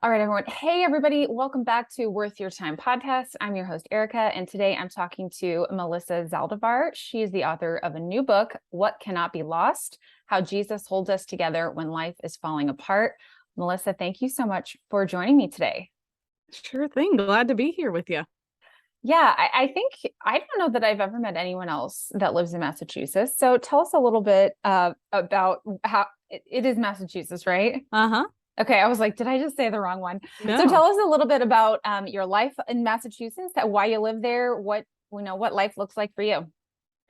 All right, everyone. Hey, everybody. Welcome back to Worth Your Time podcast. I'm your host, Ericka, and today I'm talking to Melissa Zaldivar. She is the author of a new book, What Cannot Be Lost: How Jesus Holds Us Together When Life is Falling Apart. Melissa, thank you so much for joining me today. Sure thing. Glad to be here with you. Yeah, I think I don't know that I've ever met anyone else that lives in Massachusetts. So tell us a little bit about how it is Massachusetts, right? Uh-huh. Okay, I was like, did I just say the wrong one? So No. tell us a little bit about your life in Massachusetts, why you live there, what life looks like for you.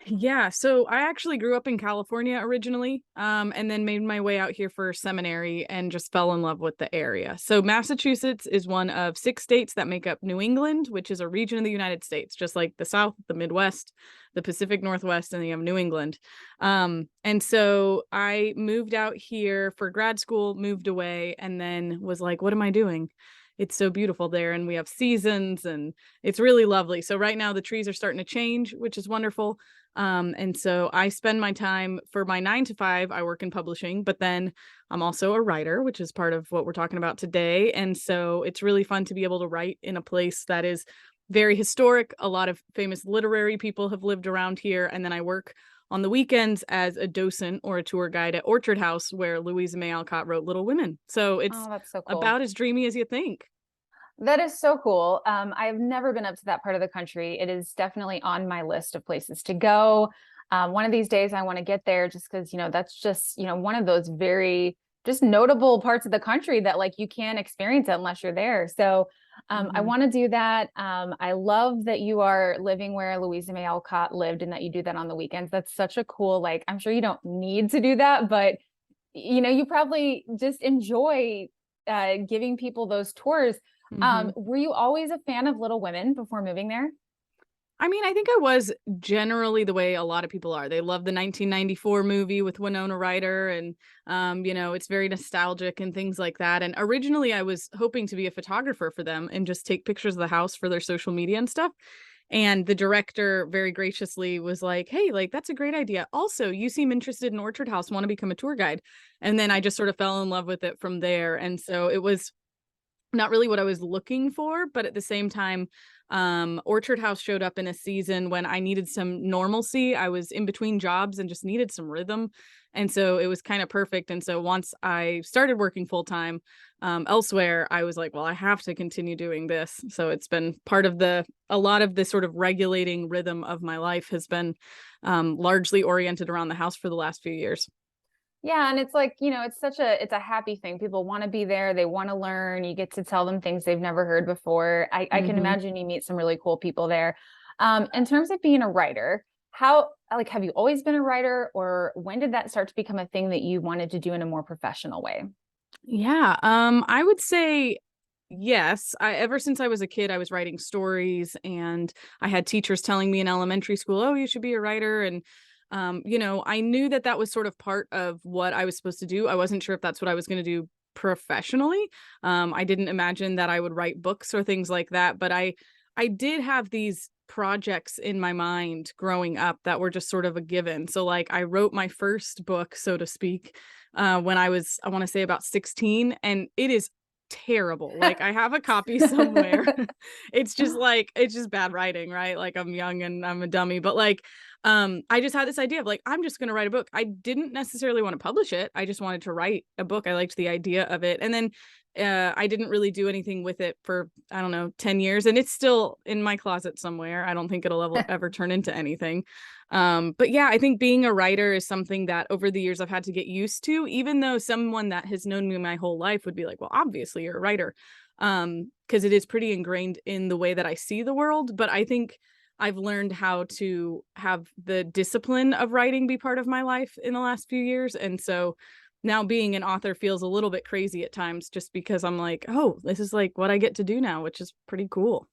Yeah, so I actually grew up in California originally, and then made my way out here for seminary and just fell in love with the area. So Massachusetts is one of 6 states that make up New England, which is a region of the United States, just like the South, the Midwest, the Pacific Northwest, and then you have New England. And so I moved out here for grad school, moved away, and then was like, what am I doing? It's so beautiful there, and we have seasons, and it's really lovely. So right now the trees are starting to change, which is wonderful. And so I spend my time for my 9 to 5. I work in publishing, but then I'm also a writer, which is part of what we're talking about today. And so it's really fun to be able to write in a place that is very historic. A lot of famous literary people have lived around here. And then I work on the weekends as a docent or a tour guide at Orchard House, where Louisa May Alcott wrote Little Women. So it's Oh, that's so cool. about as dreamy as you think. That is so cool. I've never been up to that part of the country. It is definitely on my list of places to go. One of these days I want to get there just because, that's just, one of those very just notable parts of the country that like you can't experience it unless you're there. So I Mhm. want to do that. I love that you are living where Louisa May Alcott lived and that you do that on the weekends. That's such a cool, like, I'm sure you don't need to do that, but you probably just enjoy giving people those tours. Mhm. Were you always a fan of Little Women before moving there? I mean, I think I was generally the way a lot of people are. They love the 1994 movie with Winona Ryder, and it's very nostalgic and things like that. And originally I was hoping to be a photographer for them and just take pictures of the house for their social media and stuff. And the director very graciously was like, "Hey, like that's a great idea. Also, you seem interested in Orchard House, want to become a tour guide." And then I just sort of fell in love with it from there. And so it was not really what I was looking for, but at the same time, Orchard House showed up in a season when I needed some normalcy. I was in between jobs and just needed some rhythm. And so it was kind of perfect. And so once I started working full time elsewhere, I was like, well, I have to continue doing this. So it's been part of a lot of the sort of regulating rhythm of my life has been largely oriented around the house for the last few years. Yeah, and it's like, it's a happy thing. People want to be there, they want to learn. You get to tell them things they've never heard before. I can Hmm. imagine you meet some really cool people there. In terms of being a writer, how like have you always been a writer, or when did that start to become a thing that you wanted to do in a more professional way? Yeah, I would say yes. Ever since I was a kid, I was writing stories, and I had teachers telling me in elementary school, "Oh, you should be a writer." And I knew that that was sort of part of what I was supposed to do. I wasn't sure if that's what I was going to do professionally. I didn't imagine that I would write books or things like that, but I did have these projects in my mind growing up that were just sort of a given. So like I wrote my first book, so to speak, when I was, I want to say about 16, and it is terrible. Like I have a copy somewhere. It's just bad writing, right? Like I'm young and I'm a dummy, but like I just had this idea of like I'm just going to write a book. I didn't necessarily want to publish it. I just wanted to write a book. I liked the idea of it. And then I didn't really do anything with it for, I don't know, 10 years, and it's still in my closet somewhere. I don't think ever turn into anything. But yeah, I think being a writer is something that over the years I've had to get used to, even though someone that has known me my whole life would be like, well, obviously you're a writer. Because it is pretty ingrained in the way that I see the world. But I think I've learned how to have the discipline of writing be part of my life in the last few years. And so now being an author feels a little bit crazy at times just because I'm like, oh, this is like what I get to do now, which is pretty cool.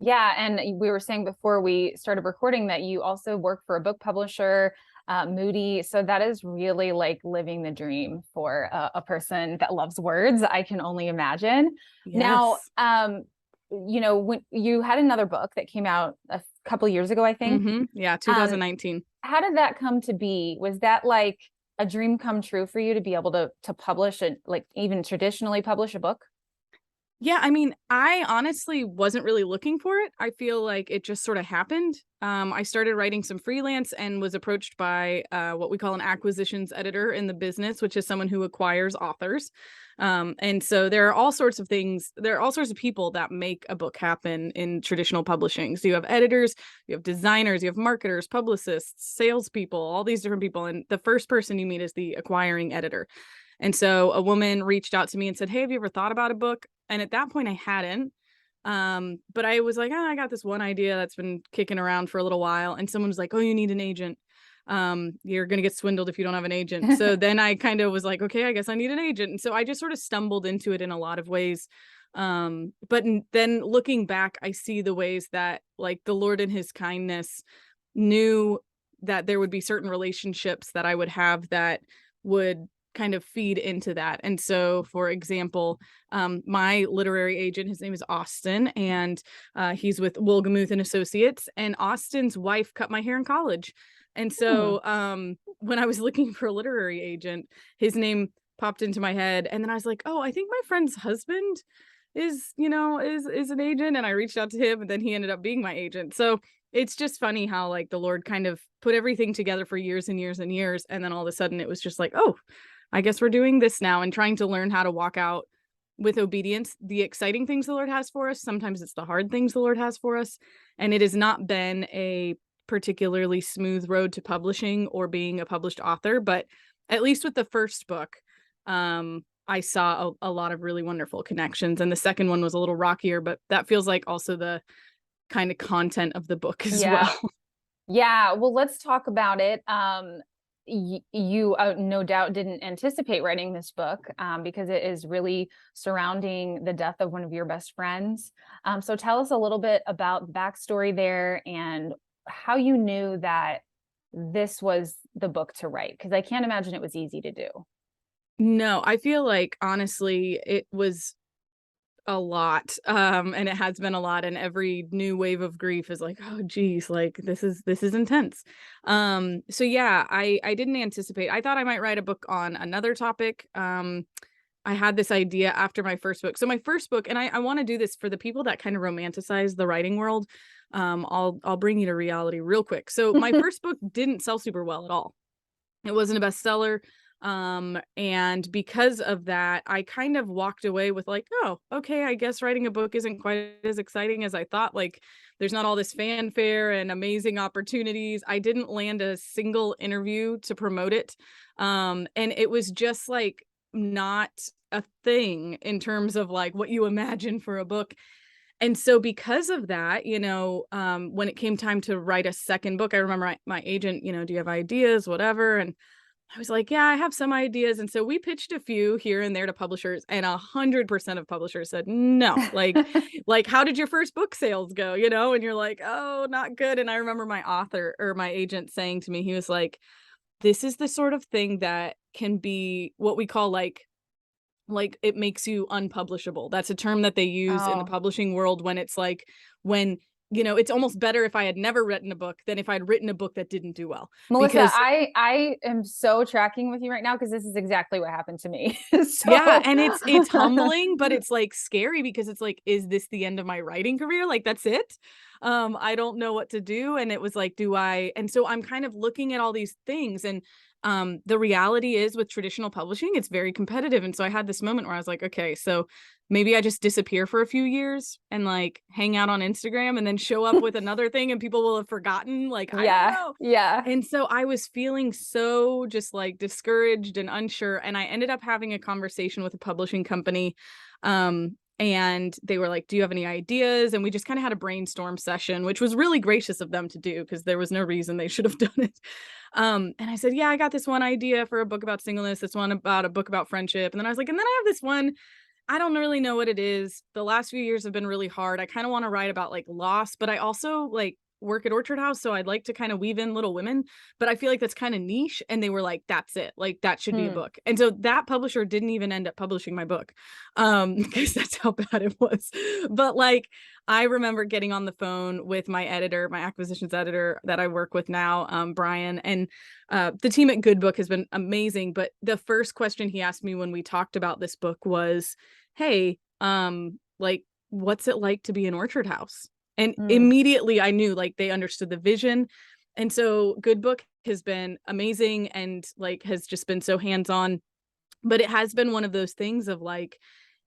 Yeah, and we were saying before we started recording that you also work for a book publisher, Moody. So that is really like living the dream for a person that loves words. I can only imagine. Now, Yes. when you had another book that came out a couple years ago, I think. Yeah, Um, 2019. how did that come to be? Was that like a dream come true for you to be able to publish and like even traditionally publish a book? Yeah, I mean, I honestly wasn't really looking for it. I feel like it just sort of happened. I started writing some freelance and was approached by what we call an acquisitions editor in the business, which is someone who acquires authors. And so there are all sorts of things, there are all sorts of people that make a book happen in traditional publishing. So you have editors, you have designers, you have marketers, publicists, salespeople, all these different people. And the first person you meet is the acquiring editor. And so a woman reached out to me and said, "Hey, have you ever thought about a book?" And at that point I hadn't. But I was like, oh, I got this one idea that's been kicking around for a little while. And someone was like, "Oh, you need an agent. You're gonna get swindled if you don't have an agent." So then I kind of was like, okay, I guess I need an agent. And so I just sort of stumbled into it in a lot of ways. Then looking back, I see the ways that like the Lord in his kindness knew that there would be certain relationships that I would have that would kind of feed into that. And so, for example, my literary agent, his name is Austin, and he's with Wolgemuth and Associates. And Austin's wife cut my hair in college. And Hmm. so, when I was looking for a literary agent, his name popped into my head, and then I was like, "Oh, I think my friend's husband is an agent." And I reached out to him, and then he ended up being my agent. So it's just funny how like the Lord kind of put everything together for years and years and years, and then all of a sudden it was just like, oh, I guess we're doing this now, and trying to learn how to walk out with obedience the exciting things the Lord has for us. Sometimes it's the hard things the Lord has for us. And it has not been a particularly smooth road to publishing or being a published author, but at least with the first book, I saw a lot of really wonderful connections. And the second one was a little rockier, but that feels like also the kind of content of the book as Yeah. well. Yeah, well, let's talk about it. You no doubt didn't anticipate writing this book because it is really surrounding the death of one of your best friends. So tell us a little bit about the backstory there and how you knew that this was the book to write, because I can't imagine it was easy to do. No, I feel like honestly, it was a lot. And it has been a lot, and every new wave of grief is like, oh geez, like this is intense. So yeah, I didn't anticipate. I thought I might write a book on another topic. I had this idea after my first book. So my first book, and I want to do this for the people that kind of romanticize the writing world. I'll bring you to reality real quick. So my first book didn't sell super well at all. It wasn't a bestseller. And because of that, I kind of walked away with like, oh, okay, I guess writing a book isn't quite as exciting as I thought. Like, there's not all this fanfare and amazing opportunities. I didn't land a single interview to promote it. And it was just like not a thing in terms of like what you imagine for a book. And so because of that, when it came time to write a second book, I remember my agent, do you have ideas, whatever? And I was like, yeah, I have some ideas. And so we pitched a few here and there to publishers, and 100% of publishers said no. Like, how did your first book sales go? And you're like, oh, not good. And I remember my author or my agent saying to me, he was like, this is the sort of thing that can be what we call like it makes you unpublishable. That's a term that they use in the Oh, publishing world when it's like when it's almost better if I had never written a book than if I'd written a book that didn't do well. Melissa, Because I am so tracking with you right now because this is exactly what happened to me. yeah, So and it's humbling, but it's like scary because it's like, is this the end of my writing career? Like that's it. I don't know what to do. And it was like, do I? And so I'm kind of looking at all these things, and the reality is with traditional publishing, it's very competitive. And so I had this moment where I was like, okay, so maybe I just disappear for a few years and like hang out on Instagram and then show up with another thing and people will have forgotten. Like, I don't yeah, know. yeah. And so I was feeling so just like discouraged and unsure. And I ended up having a conversation with a publishing company. And they were like, do you have any ideas? And we just kind of had a brainstorm session, which was really gracious of them to do because there was no reason they should have done it. And I said, yeah, I got this one idea for a book about singleness, this one about a book about friendship. And then I was like, and then I have this one, I don't really know what it is. The last few years have been really hard. I kind of want to write about like loss, but I also like work at Orchard House, so I'd like to kind of weave in Little Women, but I feel like that's kind of niche. And they were like, that's it. Like that should be a Hmm. book. And so that publisher didn't even end up publishing my book. Because that's how bad it was. But like I remember getting on the phone with my editor, my acquisitions editor that I work with now, Brian, and the team at Good Book has been amazing. But the first question he asked me when we talked about this book was, hey, like, what's it like to be an orchard house? And Mm. immediately I knew like they understood the vision. And so Good Book has been amazing and like has just been so hands-on. But it has been one of those things of like,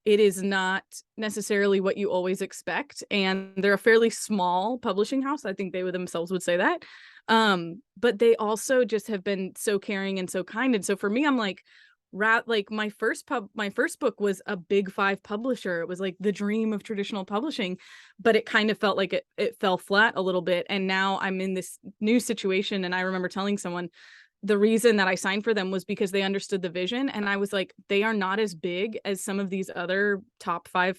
it is not necessarily what you always expect. And they're a fairly small publishing house. I think they would themselves would say that. But they also just have been so caring and so kind. And so for me, I'm like, like my first book was a big five publisher. It was like the dream of traditional publishing, but it kind of felt like it fell flat a little bit. And now I'm in this new situation. And I remember telling someone, the reason that I signed for them was because they understood the vision. And I was like, they are not as big as some of these other top five,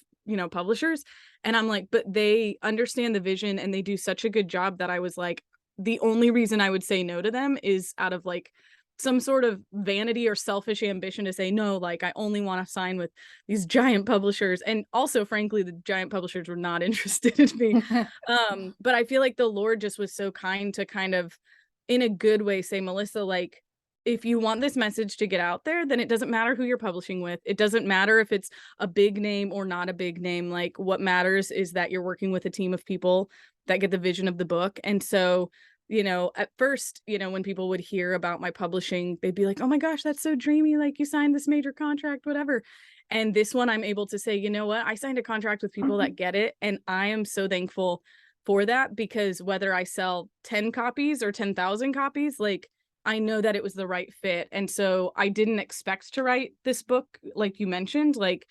publishers. And I'm like, but they understand the vision and they do such a good job that I was like, the only reason I would say no to them is out of like some sort of vanity or selfish ambition to say no, like I only want to sign with these giant publishers. And also, frankly, the giant publishers were not interested in me. But I feel like the Lord just was so kind to kind of, in a good way, say, Melissa, like, if you want this message to get out there, then it doesn't matter who you're publishing with. It doesn't matter if it's a big name or not a big name. Like, what matters is that you're working with a team of people that get the vision of the book. And so, at first, when people would hear about my publishing, they'd be like, oh my gosh, that's so dreamy. Like, you signed this major contract, whatever. And this one, I'm able to say, you know what? I signed a contract with people that get it. And I am so thankful for that, because whether I sell 10 copies or 10,000 copies, like, I know that it was the right fit. And so I didn't expect to write this book, like you mentioned, like,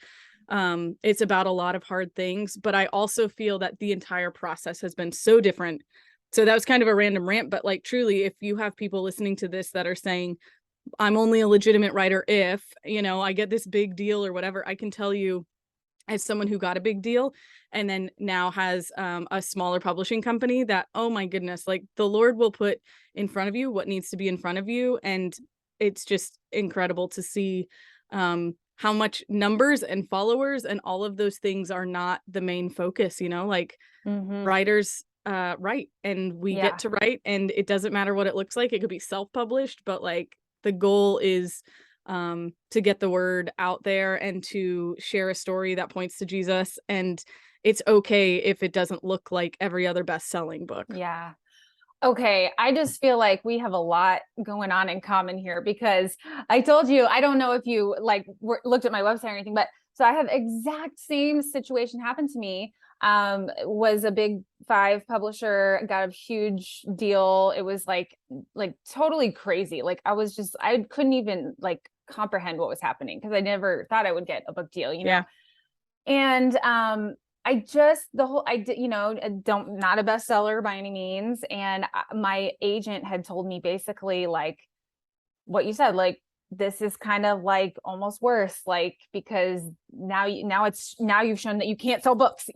it's about a lot of hard things, but I also feel that the entire process has been so different. So that was kind of a random rant, but like, truly, if you have people listening to this that are saying, I'm only a legitimate writer if, I get this big deal or whatever, I can tell you, as someone who got a big deal and then now has a smaller publishing company, that, oh my goodness, like, the Lord will put in front of you what needs to be in front of you. And it's just incredible to see how much numbers and followers and all of those things are not the main focus, like, Hmm. writers write and we get Yeah. to write, and it doesn't matter what it looks like. It could be self-published, but like, the goal is to get the word out there and to share a story that points to Jesus. And it's okay if it doesn't look like every other best-selling book. Yeah. Okay, I just feel like we have a lot going on in common here, because I told you, I don't know if you like looked at my website or anything, but so I have exact same situation happen to me. Was a big five publisher, got a huge deal. It was like totally crazy. Like, I couldn't even like comprehend what was happening, because I never thought I would get a book deal, Yeah. And I just the whole I did, don't not a bestseller by any means. And my agent had told me basically like what you said, like, this is kind of like almost worse, like, because now you've shown that you can't sell books,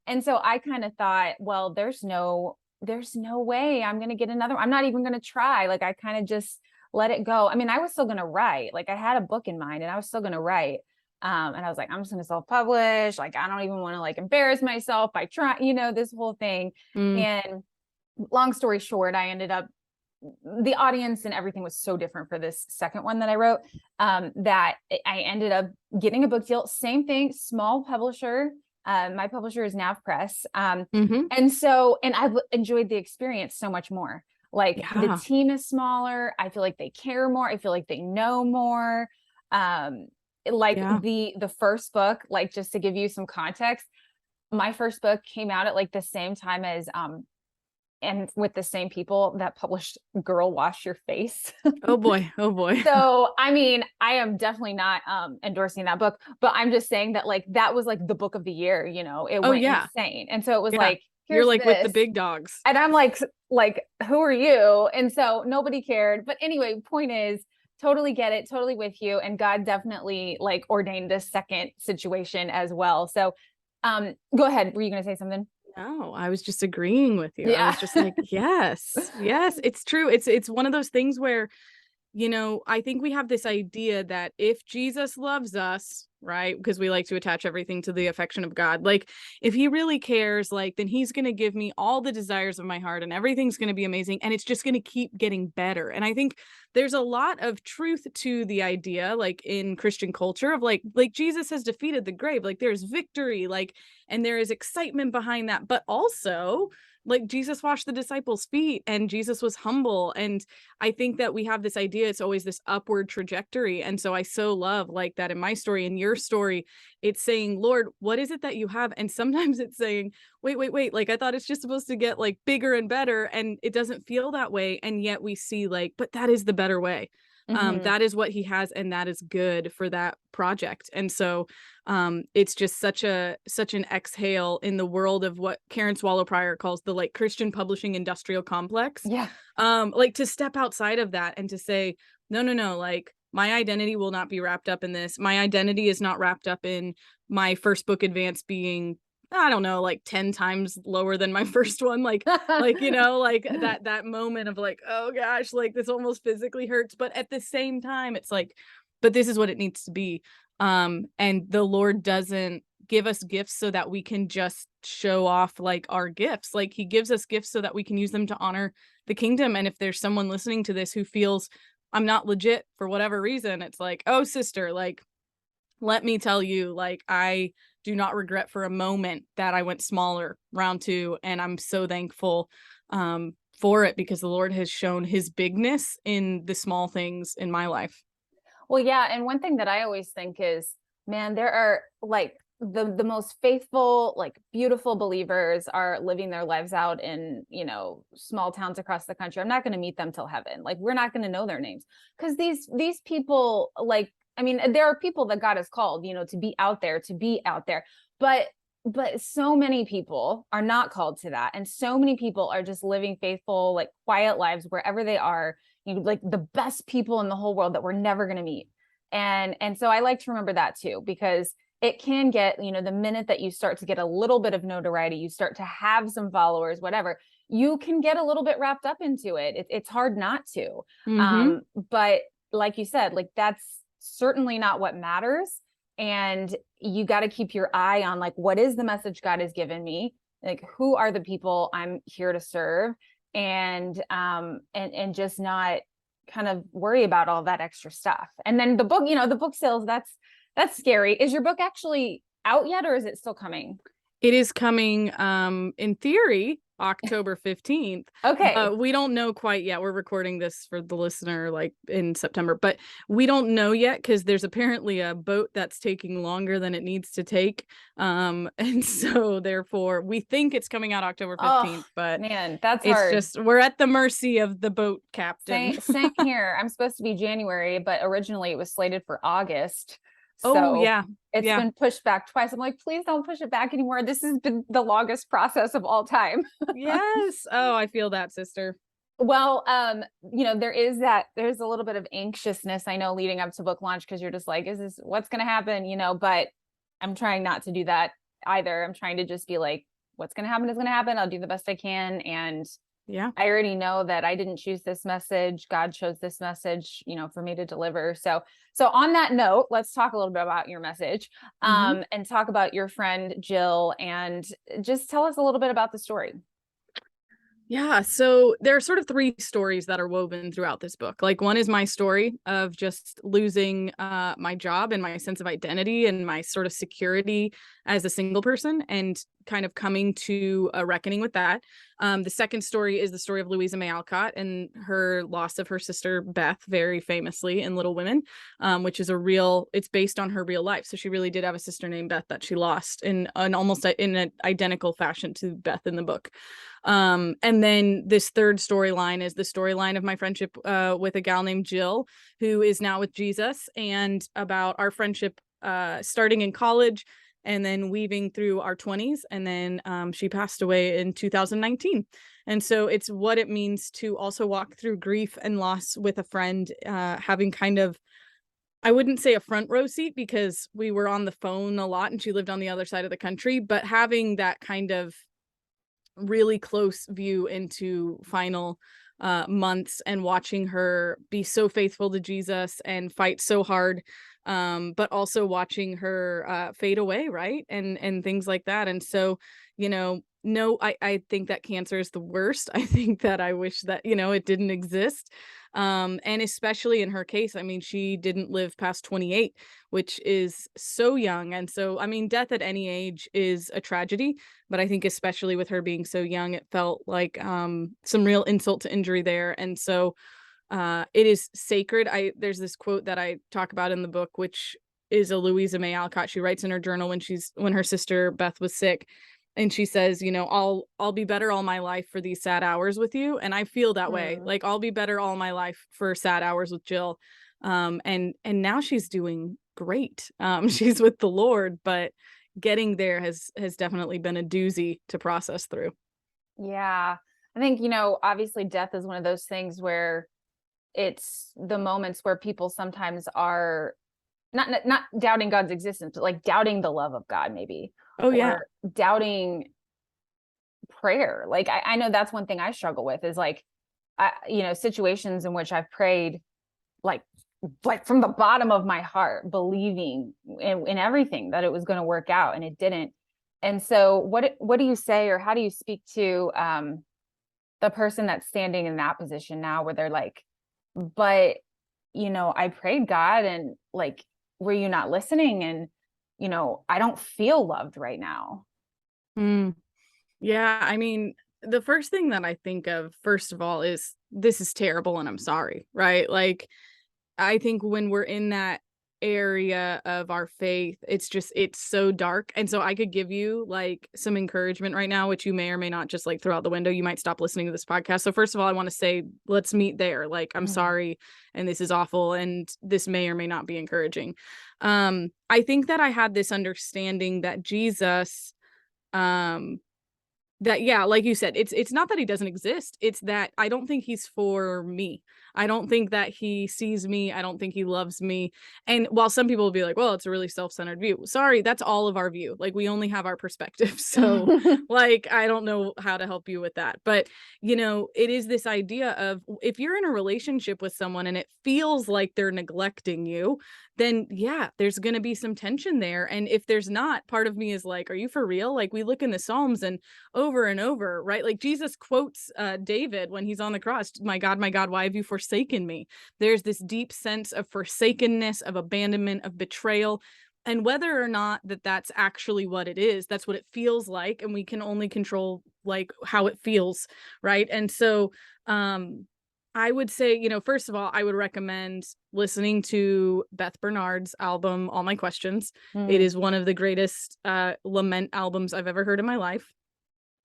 And so I kind of thought, well, there's no way I'm going to get another. I'm not even going to try. Like, I kind of just let it go. I mean, I was still going to write. Like, I had a book in mind and I was still going to write. And I was like, I'm just going to self-publish. Like, I don't even want to like embarrass myself by trying, this whole thing. Mm. And long story short, the audience and everything was so different for this second one that I wrote, that I ended up getting a book deal. Same thing, small publisher. My publisher is Nav Press. Mm-hmm. And I've enjoyed the experience so much more. Like, the Yeah. team is smaller. I feel like they care more. I feel like they know more. Like, Yeah. the first book, like, just to give you some context, my first book came out at like the same time as and with the same people that published Girl Wash Your Face. Oh boy. Oh boy. So, I mean, I am definitely not endorsing that book, but I'm just saying that like that was like the book of the year, it Oh went yeah. insane. And so it was Yeah. like, You're here's like with the this. big dogs. And I'm like, who are you? And so nobody cared. But anyway, point is, totally get it, totally with you. And God definitely like ordained this second situation as well. So go ahead. Were you gonna say something? No, I was just agreeing with you. I Yeah. was just like, yes, yes, it's true. It's one of those things where, I think we have this idea that if Jesus loves us, right? Because we like to attach everything to the affection of God. Like, if he really cares, like, then he's going to give me all the desires of my heart and everything's going to be amazing. And it's just going to keep getting better. And I think there's a lot of truth to the idea, like in Christian culture, of like Jesus has defeated the grave, like there's victory, like, and there is excitement behind that. But also, like, Jesus washed the disciples' feet and Jesus was humble. And I think that we have this idea, it's always this upward trajectory. And so I so love, like, that in my story, in your story, it's saying, Lord, what is it that you have? And sometimes it's saying, wait, like, I thought it's just supposed to get like bigger and better, and it doesn't feel that way. And yet we see, like, but that is the better way. Mhm. That is what he has, and that is good for that project. And so it's just such an exhale in the world of what Karen Swallow Prior calls the, like, Christian publishing industrial complex. Yeah. Like, to step outside of that and to say, no, like, my identity will not be wrapped up in this. My identity is not wrapped up in my first book advance being, I don't know, like 10 times lower than my first one. Like, like that moment of like, oh gosh, like this almost physically hurts. But at the same time, it's like, but this is what it needs to be. And the Lord doesn't give us gifts so that we can just show off like our gifts. Like, he gives us gifts so that we can use them to honor the kingdom. And if there's someone listening to this who feels I'm not legit for whatever reason, it's like, oh sister, like, let me tell you, like, I do not regret for a moment that I went smaller round 2. And I'm so thankful for it, because the Lord has shown his bigness in the small things in my life. Well, yeah, and one thing that I always think is, man, there are like the most faithful, like beautiful believers are living their lives out in, small towns across the country. I'm not going to meet them till heaven. Like, we're not going to know their names, because these people, like, I mean, there are people that God has called, to be out there, but so many people are not called to that, and so many people are just living faithful, like quiet lives wherever they are, like the best people in the whole world that we're never going to meet. And so I like to remember that too, because it can get, the minute that you start to get a little bit of notoriety, you start to have some followers, whatever, you can get a little bit wrapped up into it. It's hard not to. Mm-hmm. But like you said, like, that's certainly not what matters. And you got to keep your eye on, like, what is the message God has given me? Like, who are the people I'm here to serve? And just not kind of worry about all that extra stuff. And then the book, the book sales, that's scary. Is your book actually out yet, or is it still coming? It is coming, in theory, October 15th. Okay. We don't know quite yet. We're recording this for the listener like in September, but we don't know yet because there's apparently a boat that's taking longer than it needs to take. And so therefore we think it's coming out October 15th, Oh but man, that's it's hard. just, we're at the mercy of the boat captain. Same here. I'm supposed to be January, but originally it was slated for August. Oh So yeah. it's Yeah. been pushed back twice. I'm like, please don't push it back anymore. This has been the longest process of all time. Yes. Oh, I feel that, sister. Well, there's a little bit of anxiousness, I know, leading up to book launch, because you're just like, is this what's going to happen? But I'm trying not to do that either. I'm trying to just be like, what's going to happen is going to happen. I'll do the best I can. And Yeah. I already know that I didn't choose this message. God chose this message, for me to deliver. So on that note, let's talk a little bit about your message, Mm-hmm. and talk about your friend Jill, and just tell us a little bit about the story. Yeah, so there are sort of 3 stories that are woven throughout this book. Like, one is my story of just losing my job and my sense of identity and my sort of security as a single person, and kind of coming to a reckoning with that. The second story is the story of Louisa May Alcott and her loss of her sister Beth, very famously in Little Women, which is it's based on her real life. So she really did have a sister named Beth that she lost in an almost in an identical fashion to Beth in the book. And then this third storyline is the storyline of my friendship with a gal named Jill, who is now with Jesus, and about our friendship starting in college and then weaving through our 20s. And then she passed away in 2019. And so it's what it means to also walk through grief and loss with a friend, having kind of, I wouldn't say a front row seat because we were on the phone a lot and she lived on the other side of the country, but having that kind of really close view into final months, and watching her be so faithful to Jesus and fight so hard but also watching her fade away, right? And things like that. And so, no, I think that cancer is the worst. I think that I wish that, it didn't exist. And especially in her case, I mean, she didn't live past 28, which is so young. And so, I mean, death at any age is a tragedy, but I think especially with her being so young, it felt like some real insult to injury there. And so it is sacred. There's this quote that I talk about in the book, which is a Louisa May Alcott. She writes in her journal when her sister Beth was sick, and she says, I'll be better all my life for these sad hours with you. And I feel that way. Mm. Like I'll be better all my life for sad hours with Jill. And now she's doing great. She's with the Lord, but getting there has definitely been a doozy to process through. Yeah. I think, obviously death is one of those things where it's the moments where people sometimes are not doubting God's existence, but like doubting the love of God, maybe, Oh yeah. or doubting prayer. Like I know that's one thing I struggle with is like, situations in which I've prayed like from the bottom of my heart, believing in everything that it was going to work out, and it didn't. And so what do you say, or how do you speak to the person that's standing in that position now where they're like, but I prayed God, and like, were you not listening? And I don't feel loved right now. Mm. Yeah, I mean, the first thing that I think of, first of all, is this is terrible and I'm sorry, right? Like, I think when we're in that area of our faith, it's so dark. And so I could give you like some encouragement right now, which you may or may not just like throw out the window. You might stop listening to this podcast. So first of all, I want to say, let's meet there. Like, I'm Mhm. sorry, and this is awful, and this may or may not be encouraging. I think that I had this understanding that Jesus, um, that yeah, like you said, it's not that he doesn't exist, it's that I don't think he's for me. I don't think that he sees me, I don't think he loves me. And while some people will be like, "Well, it's a really self-centered view." Sorry, that's all of our view. Like, we only have our perspective. So, like, I don't know how to help you with that. But, it is this idea of if you're in a relationship with someone and it feels like they're neglecting you, then yeah, there's going to be some tension there. And if there's not, part of me is like, "Are you for real?" Like, we look in the Psalms over and over, right? Like Jesus quotes David when he's on the cross, my God, why have you forsaken me?" There's this deep sense of forsakenness, of abandonment, of betrayal. And whether or not that's actually what it is, that's what it feels like. And we can only control like how it feels, right? And so I would say, first of all, I would recommend listening to Beth Bernard's album, All My Questions. It Mm. is one of the greatest lament albums I've ever heard in my life.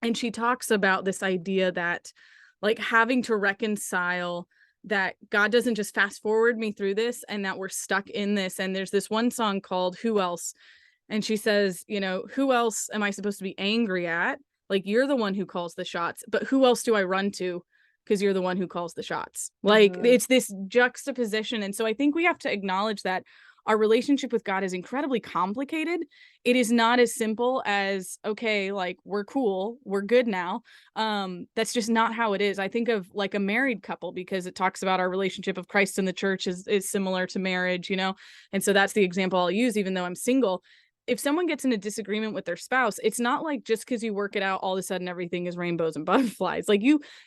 And she talks about this idea that like having to reconcile that God doesn't just fast forward me through this and that we're stuck in this. And there's this one song called Who Else? And she says, who else am I supposed to be angry at? Like, you're the one who calls the shots, but who else do I run to? Because you're the one who calls the shots. Like, Mhm. it's this juxtaposition. And so I think we have to acknowledge that our relationship with God is incredibly complicated. It is not as simple as, okay, like, we're cool, we're good now. That's just not how it is. I think of like a married couple because it talks about our relationship of Christ and the church is similar to marriage, and so that's the example I'll use, even though I'm single. If someone gets in a disagreement with their spouse, it's not like just because you work it out, all of a sudden everything is rainbows and butterflies. Like,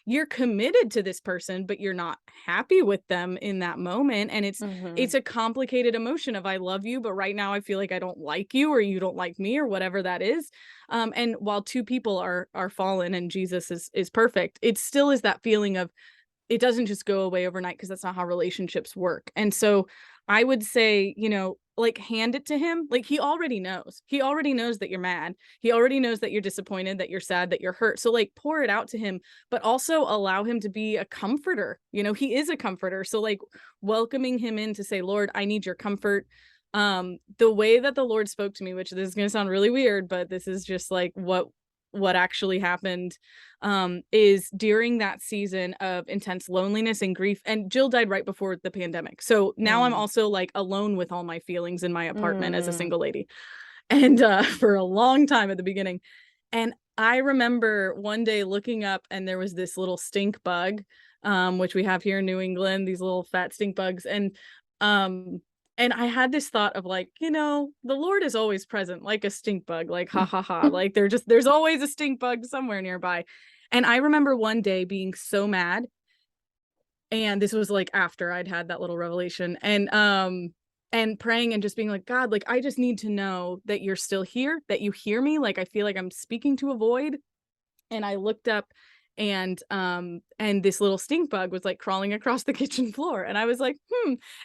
you're committed to this person, but you're not happy with them in that moment. And it's Mhm. a complicated emotion of I love you, but right now I feel like I don't like you, or you don't like me, or whatever that is. And while two people are fallen and Jesus is perfect, it still is that feeling of it doesn't just go away overnight, because that's not how relationships work. And so I would say, like, hand it to him. Like, he already knows. He already knows that you're mad. He already knows that you're disappointed, that you're sad, that you're hurt. So like, pour it out to him, but also allow him to be a comforter. He is a comforter. So like, welcoming him in to say, "Lord, I need your comfort." The way that the Lord spoke to me, which this is going to sound really weird, but this is just like what actually happened, is during that season of intense loneliness and grief. And Jill died right before the pandemic, so now I'm Mm. also like alone with all my feelings in my apartment as a Mm. single lady. And for a long time at the beginning. And I remember one day looking up and there was this little stink bug, which we have here in New England, these little fat stink bugs. And And I had this thought of like, the Lord is always present, like a stink bug, like ha ha ha. Like there's always a stink bug somewhere nearby. And I remember one day being so mad. And this was like after I'd had that little revelation, and praying and just being like, God, like I just need to know that you're still here, that you hear me. Like I feel like I'm speaking to a void. And I looked up, and this little stink bug was like crawling across the kitchen floor, and I was like,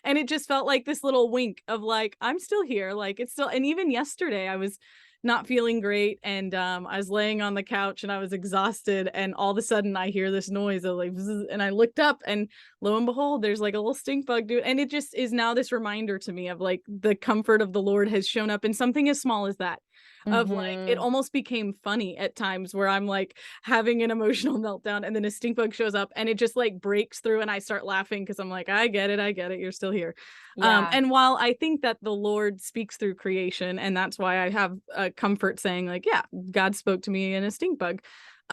and it just felt like this little wink of like, I'm still here, like it's still. And even yesterday I was not feeling great, and I was laying on the couch and I was exhausted, and all of a sudden I hear this noise of like and I looked up, and lo and behold, there's like a little stink bug, dude. And it just is now this reminder to me of like the comfort of the Lord has shown up in something as small as that, of like it Mm-hmm. almost became funny at times where I'm like having an emotional meltdown, and then a stink bug shows up and it just like breaks through, and I start laughing because I'm like, I get it, you're still here. Yeah. And while I think that the Lord speaks through creation, and that's why I have a comfort saying like, yeah, God spoke to me in a stink bug.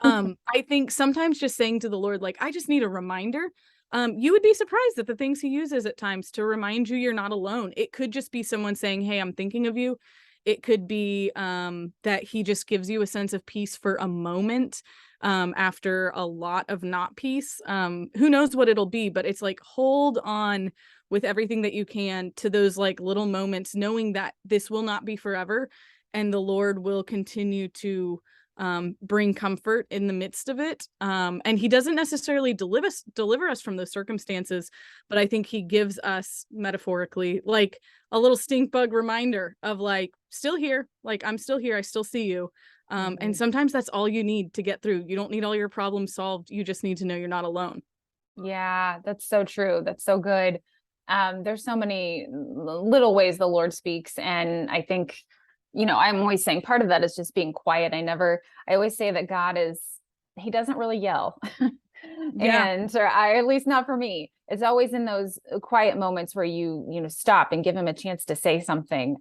I think sometimes just saying to the Lord, like, I just need a reminder. You would be surprised at the things he uses at times to remind you you're not alone. It could just be someone saying, hey, I'm thinking of you. It could be that he just gives you a sense of peace for a moment, after a lot of not peace. Who knows what it'll be, but it's like hold on with everything that you can to those like little moments, knowing that this will not be forever, and the Lord will continue to bring comfort in the midst of it. And he doesn't necessarily deliver us from those circumstances, but I think he gives us metaphorically like a little stink bug reminder of like, still here, like I'm still here, I still see you. And Mhm. sometimes that's all you need to get through. You don't need all your problems solved. You just need to know you're not alone. Yeah, that's so true. That's so good. There's so many little ways the Lord speaks. And I think, I'm always saying part of that is just being quiet. I always say that he doesn't really yell. Yeah. Or at least not for me. It's always in those quiet moments where you stop and give him a chance to say something,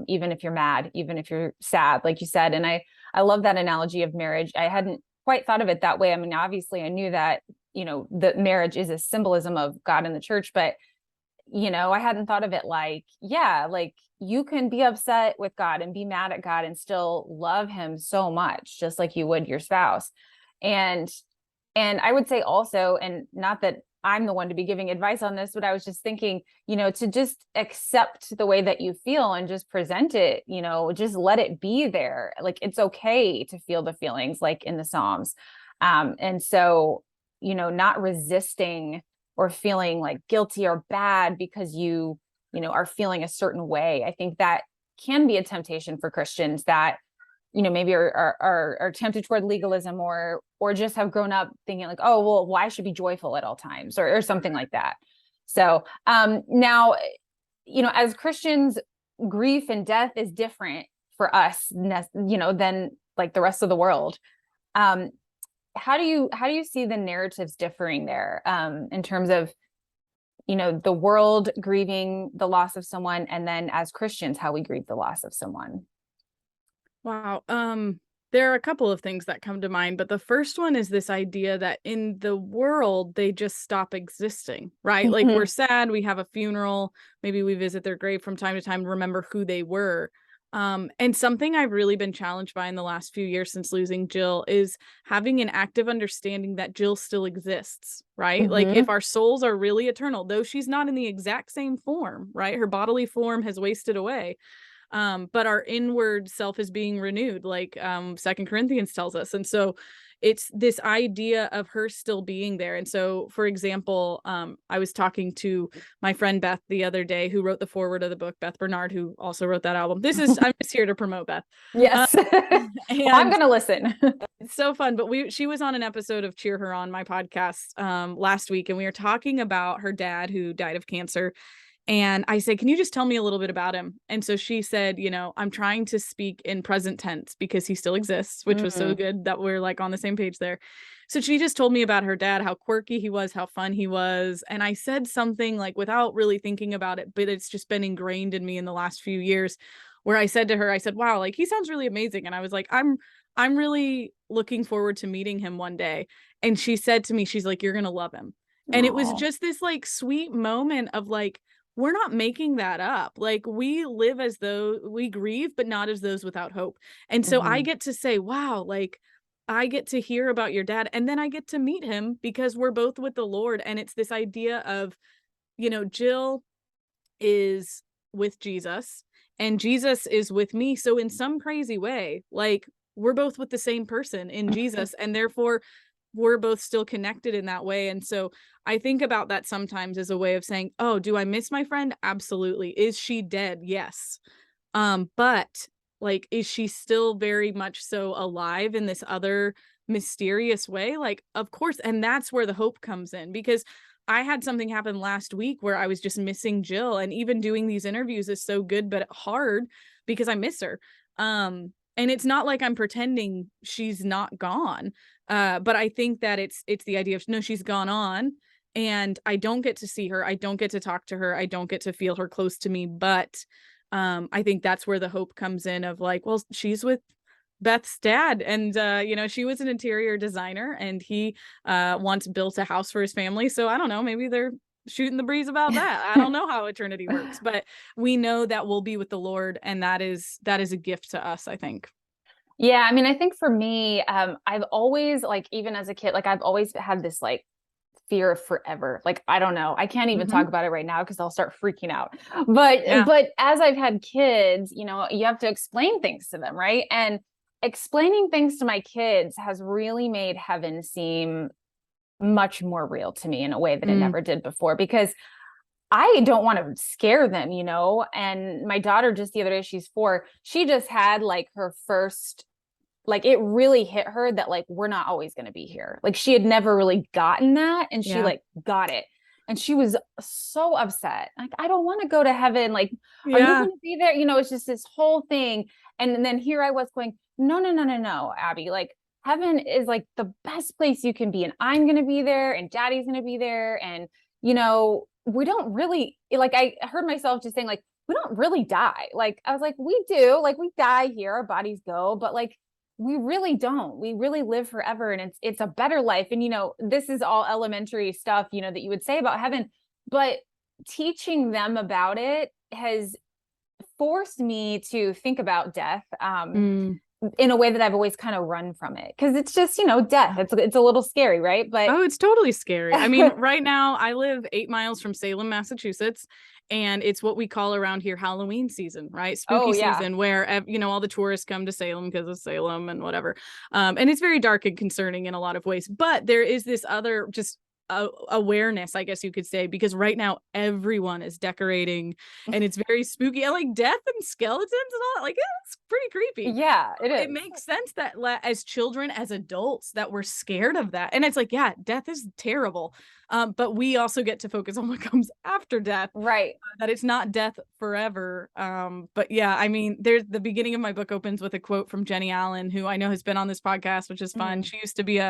even if you're mad, even if you're sad, like you said. And I love that analogy of marriage. I hadn't quite thought of it that way. I mean, obviously I knew that, that marriage is a symbolism of God and the church, but I hadn't thought of it like, yeah, like you can be upset with God and be mad at God and still love him so much, just like you would your spouse. And I would say also, and not that I'm the one to be giving advice on this, but I was just thinking, to just accept the way that you feel and just present it, just let it be there. Like it's okay to feel the feelings like in the Psalms. And so, not resisting or feeling like guilty or bad because are feeling a certain way. I think that can be a temptation for Christians that maybe are tempted toward legalism or just have grown up thinking like, oh well, I should be joyful at all times or something like that. So now, as Christians, grief and death is different for us, than like the rest of the world. um how do you see the narratives differing there, in terms of the world grieving the loss of someone, and then as Christians how we grieve the loss of someone? Wow. There are a couple of things that come to mind, but the first one is this idea that in the world they just stop existing, right? Like we're Mhm. sad, we have a funeral, maybe we visit their grave from time to time to remember who they were. And something I've really been challenged by in the last few years since losing Jill is having an active understanding that Jill still exists, right? Like if Mhm. our souls are really eternal, though she's not in the exact same form, right? Her bodily form has wasted away, but our inward self is being renewed, like 2 Corinthians tells us. And so it's this idea of her still being there. And so, for example, I was talking to my friend Beth the other day, who wrote the foreword of the book, Beth Bernard, who also wrote that album. I'm just here to promote Beth. uh, Yes. Well, I'm and gonna listen. it's so fun. But she was on an episode of Cheer Her On, my podcast, last week, and we were talking about her dad who died of cancer. And I said, can you just tell me a little bit about him? And so she said, I'm trying to speak in present tense because he still exists, which was so Mm. good that we're like on the same page there. So she just told me about her dad, how quirky he was, how fun he was. And I said something like without really thinking about it, but it's just been ingrained in me in the last few years, where I said to her, I said, wow, like he sounds really amazing. And I was like, I'm really looking forward to meeting him one day. And she said to me, she's like, you're gonna love him. And it was Aw. just this like sweet moment of like, we're not making that up. Like, we live as though we grieve, but not as those without hope. And so I Mhm. get to say, wow, like, I get to hear about your dad, and then I get to meet him because we're both with the Lord. And it's this idea of, Jill is with Jesus and Jesus is with me. So in some crazy way, like, we're both with the same person in Jesus, and therefore we're both still connected in that way. And so I think about that sometimes as a way of saying, oh, do I miss my friend? Absolutely. Is she dead? Yes. But like, is she still very much so alive in this other mysterious way? Like, of course. And that's where the hope comes in, because I had something happen last week where I was just missing Jill, and even doing these interviews is so good, but hard because I miss her. And it's not like I'm pretending she's not gone. But I think that it's the idea of, no, she's gone on, and I don't get to see her. I don't get to talk to her. I don't get to feel her close to me. But I think that's where the hope comes in of like, well, she's with Beth's dad, and she was an interior designer, and he once built a house for his family. So I don't know, maybe they're shooting the breeze about that. I don't know how eternity works, but we know that we'll be with the Lord, and that is a gift to us, I think. Yeah, I mean, I think for me, I've always like, even as a kid, like I've always had this like fear of forever. Like, I don't know. I can't even talk Hmm. about it right now because I'll start freaking out. But Yeah. but as I've had kids, you have to explain things to them, right? And explaining things to my kids has really made heaven seem much more real to me in a way that it Mm, never did before, because I don't want to scare them, And my daughter, just the other day, she's 4, she just had like her first, like it really hit her that like we're not always going to be here. Like she had never really gotten that, and she yeah. like got it. And she was so upset. Like, I don't want to go to heaven. Like, are you Yeah. going to be there? It's just this whole thing. And then here I was going, no, no, no, no, no, Abby. Like, heaven is like the best place you can be. And I'm going to be there, and daddy's going to be there. And, we don't really, like, I heard myself just saying, like, we don't really die. Like, I was like, we do. Like, we die here, our bodies go, but like, we really don't. We really live forever, and it's a better life. And this is all elementary stuff, that you would say about heaven, but teaching them about it has forced me to think about death Mm. in a way that I've always kind of run from it, because it's just, death. It's a little scary, right? But Oh, it's totally scary. I mean, right now I live 8 miles from Salem, Massachusetts, and it's what we call around here Halloween season, right? oh Spooky yeah. season, where all the tourists come to Salem because of Salem and whatever. And it's very dark and concerning in a lot of ways. But there is this other just awareness, I guess you could say, because right now everyone is decorating, and it's very spooky. And like death and skeletons and all that, like it's pretty creepy. Yeah, it It is. makes sense that as children, as adults, that we're scared of that. And it's like, yeah, death is terrible. But we also get to focus on what comes after death, Right. that it's not death forever. But yeah, I mean, there's the beginning of my book opens with a quote from Jenny Allen, who I know has been on this podcast, which is fun. Mhm. She used to be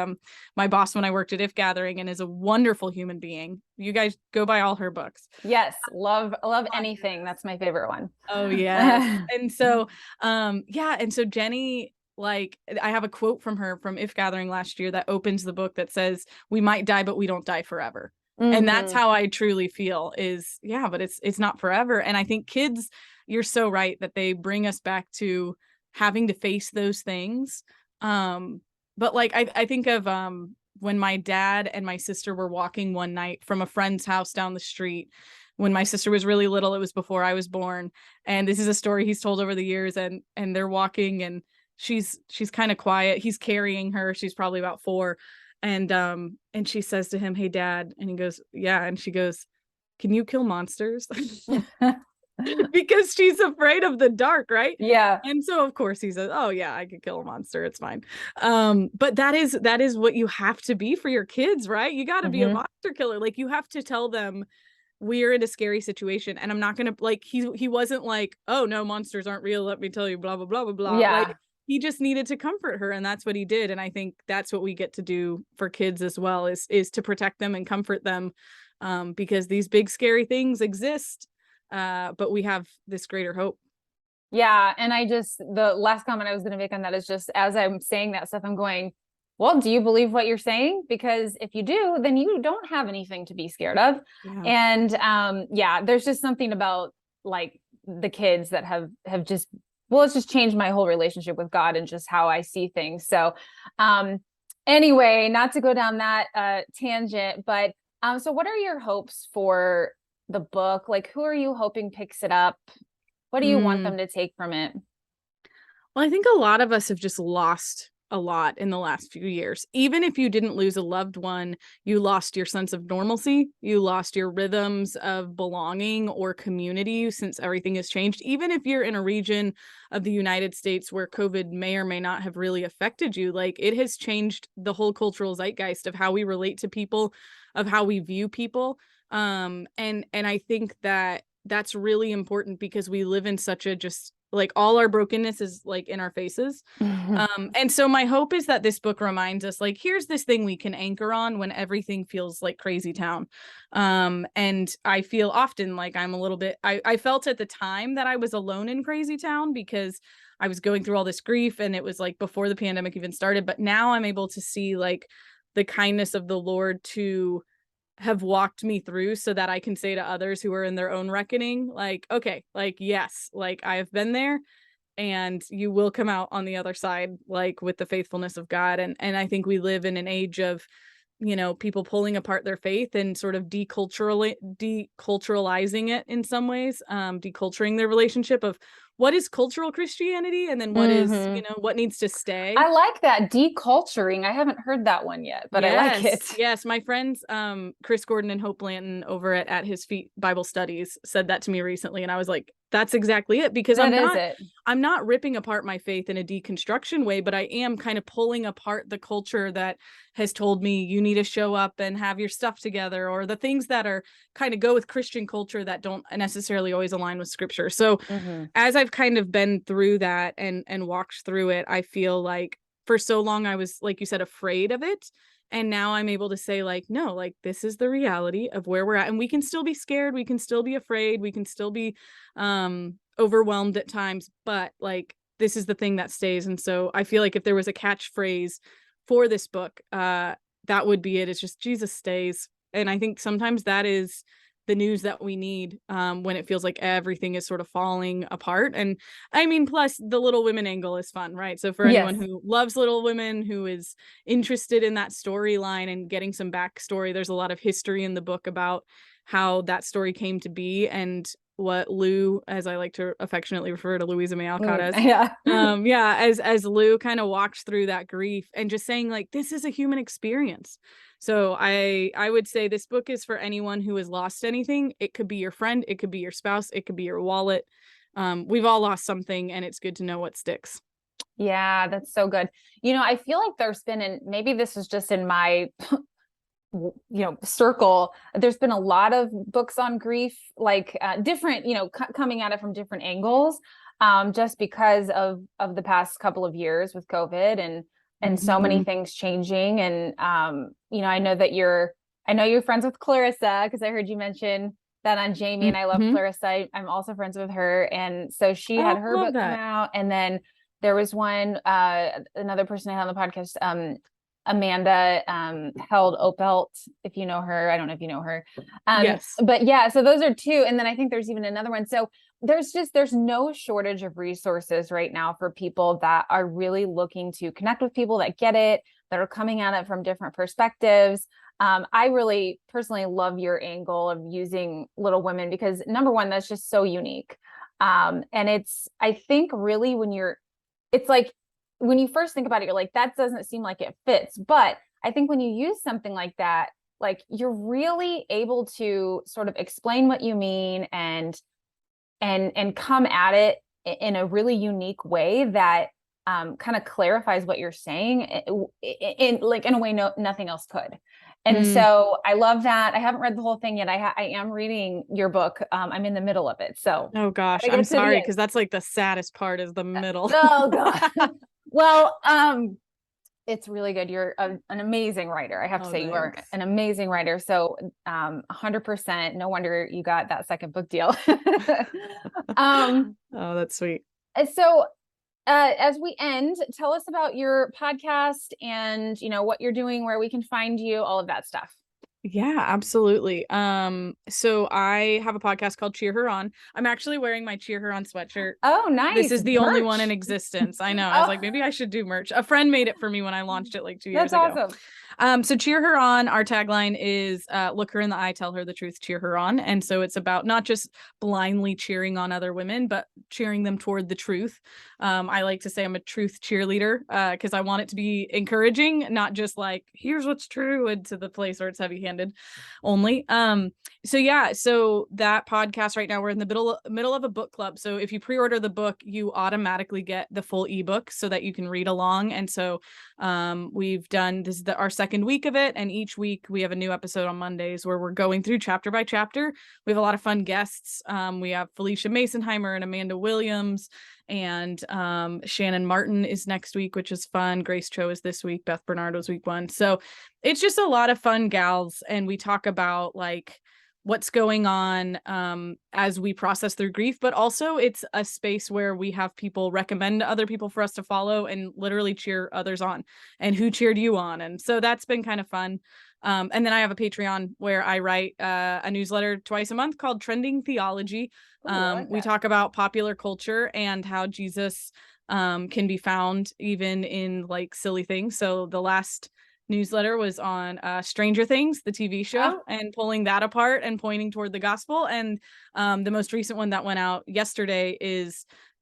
my boss when I worked at If Gathering, and is a wonderful human being. You guys go buy all her books. Yes, love My anything. goodness. That's my favorite one. Oh yes. And so yeah, and so Jenny, like, I have a quote from her from If Gathering last year that opens the book that says, we might die, but we don't die forever. And that's Hmm. how I truly feel is, yeah, but it's not forever. And I think kids, you're so right that they bring us back to having to face those things. But like I think of when my dad and my sister were walking one night from a friend's house down the street. When my sister was really little, it was before I was born. And this is a story he's told over the years, and they're walking, and she's kind of quiet. He's carrying her. She's probably about 4. And she says to him, "Hey dad." And he goes, "Yeah." And she goes, "Can you kill monsters?" Because she's afraid of the dark, right? Yeah. And so of course he says, "Oh yeah, I could kill a monster. It's fine." But that is what you have to be for your kids, right? You got to be a Hmm. monster killer. Like, you have to tell them we're in a scary situation, and I'm not gonna, like, he wasn't like, "Oh no, monsters aren't real, let me tell you, blah blah blah blah blah." Like, Yeah. he just needed to comfort her, and that's what he did. And I think that's what we get to do for kids as well, is to protect them and comfort them, because these big scary things exist, but we have this greater hope. Yeah. And the last comment I was going to make on that is, just as I'm saying that stuff, I'm going, well, do you believe what you're saying? Because if you do, then you don't have anything to be scared of. Yeah. And yeah, there's just something about like the kids that have just, well, it's just changed my whole relationship with God and just how I see things. So um anyway, not to go down that tangent, but so what are your hopes for the book? Like, who are you hoping picks it up? What do you want Mm. them to take from it? Well, I think a lot of us have just lost a lot in the last few years. Even if you didn't lose a loved one, you lost your sense of normalcy. You lost your rhythms of belonging or community since everything has changed. Even if you're in a region of the United States where COVID may or may not have really affected you, like it has changed the whole cultural zeitgeist of how we relate to people, of how we view people. And I think that that's really important because we live in such a just like all our brokenness is like in our faces. And so my hope is that this book reminds us like here's this thing we can anchor on when everything feels like crazy town. And I feel often like I'm a little bit I felt at the time that I was alone in crazy town because I was going through all this grief and it was like before the pandemic even started, but now I'm able to see like the kindness of the Lord to have walked me through so that I can say to others who are in their own reckoning, like, okay, like, yes, like I have been there and you will come out on the other side, like with the faithfulness of God. And I think we live in an age of, people pulling apart their faith and sort of deculturalizing it in some ways, deculturing their relationship of what is cultural Christianity and then what is, Hmm. what needs to stay. I like that deculturing. I haven't heard that one yet, but I like Yes, it. yes. My friends, Chris Gordon and Hope Blanton over at His Feet Bible Studies said that to me recently, and I was like, "That's exactly it." Because That is it. I'm not ripping apart my faith in a deconstruction way, but I am kind of pulling apart the culture that has told me you need to show up and have your stuff together, or the things that are kind of go with Christian culture that don't necessarily always align with Scripture. So, Hmm. as I've kind of been through that and walked through it, I feel like for so long I was, like you said, afraid of it, and now I'm able to say like, no, like this is the reality of where we're at. And we can still be scared. We can still be afraid. We can still be overwhelmed at times, but like, this is the thing that stays. And so I feel like if there was a catchphrase for this book, that would be it. It's just Jesus stays. And I think sometimes that is the news that we need when it feels like everything is sort of falling apart. And I mean, plus the Little Women angle is fun, right? So for anyone Yes. who loves Little Women, who is interested in that storyline and getting some backstory, there's a lot of history in the book about how that story came to be and what Lou, as I like to affectionately refer to Louisa May Alcott as, Yeah. yeah, as Lou kind of walked through that grief and just saying like, this is a human experience. So I would say this book is for anyone who has lost anything. It could be your friend, it could be your spouse, it could be your wallet. We've all lost something, and it's good to know what sticks. Yeah, that's so good. I feel like there's been, and maybe this is just in my circle, there's been a lot of books on grief, like different, coming at it from different angles, just because of the past couple of years with COVID and so many Mm-hmm. things changing. And I know you're friends with Clarissa, because I heard you mention that on Jamie, and I love Mm-hmm. Clarissa. I'm also friends with her, and so she had Oh, her love book come that. out, and then there was one, another person I had on the podcast, Amanda, held Opelt, if you know her. I don't know if you know her. Yes. But yeah, so those are two. And then I think there's even another one. So there's no shortage of resources right now for people that are really looking to connect with people that get it, that are coming at it from different perspectives. I really personally love your angle of using Little Women because, number one, that's just so unique. And I think really it's like, when you first think about it, you're like, that doesn't seem like it fits. But I think when you use something like that, like you're really able to sort of explain what you mean and come at it in a really unique way that kind of clarifies what you're saying in like in a way nothing else could. And Mm. so I love that. I haven't read the whole thing yet. I am reading your book. I'm in the middle of it, so Oh gosh, gotta I'm get to the sorry end. because that's like the saddest part is the middle. Oh God. Well, it's really good. You're an amazing writer. I have to Oh, say you are thanks. an amazing writer. So, 100%. No wonder you got that second book deal. um, Oh, that's sweet. so as we end, tell us about your podcast and, what you're doing, where we can find you, all of that stuff. Yeah, absolutely. So I have a podcast called Cheer Her On. I'm actually wearing my Cheer Her On sweatshirt. Oh, This nice. is the only one in Merch. existence. I know. I was Oh, like, maybe I should do merch. A friend made it for me when I launched it like 2 years that's ago. awesome. So Cheer Her On, our tagline is look her in the eye, tell her the truth, cheer her on. And so it's about not just blindly cheering on other women, but cheering them toward the truth. I like to say I'm a truth cheerleader because I want it to be encouraging, not just like, here's what's true, and to the place where it's heavy handed only. So yeah, so that podcast right now, we're in the middle of a book club. So if you pre-order the book, you automatically get the full ebook so that you can read along. And so we've done this is our second week of it, and each week we have a new episode on Mondays where we're going through chapter by chapter. We have a lot of fun guests. We have Felicia Masonheimer and Amanda Williams, and Shannon Martin is next week, which is fun. Grace Cho is this week. Beth Bernard was week 1. So it's just a lot of fun gals, and we talk about like what's going on as we process through grief, but also it's a space where we have people recommend other people for us to follow and literally cheer others on, and who cheered you on. And so that's been kind of fun. And then I have a Patreon where I write a newsletter twice a month called Trending Theology. Ooh, I like We that. talk about popular culture and how Jesus can be found even in like silly things. So the last newsletter was on Stranger Things, the TV show, and pulling that apart and pointing toward the gospel. And the most recent one that went out yesterday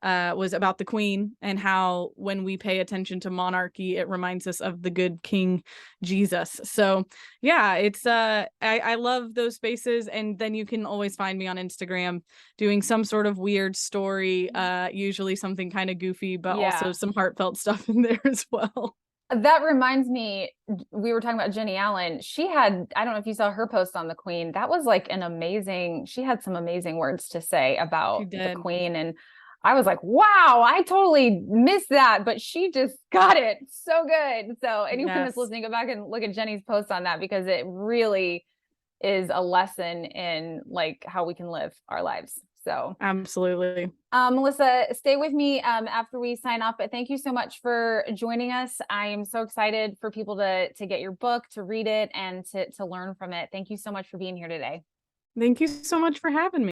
was about the Queen and how when we pay attention to monarchy, it reminds us of the good King Jesus. So yeah, it's I love those spaces. And then you can always find me on Instagram doing some sort of weird story, usually something kind of goofy, but also Yeah. some heartfelt stuff in there as well. That reminds me, we were talking about Jenny Allen. She had, I don't know if you saw her post on the Queen. That was like she had some amazing words to say She about the did. Queen. And I was like, wow, I totally missed that, but she just got it so good. So anyone that's Yes. listening, go back and look at Jenny's post on that, because it really is a lesson in like how we can live our lives. So Absolutely. Melissa, stay with me after we sign off. But thank you so much for joining us. I am so excited for people to get your book, to read it, and to learn from it. Thank you so much for being here today. Thank you so much for having me.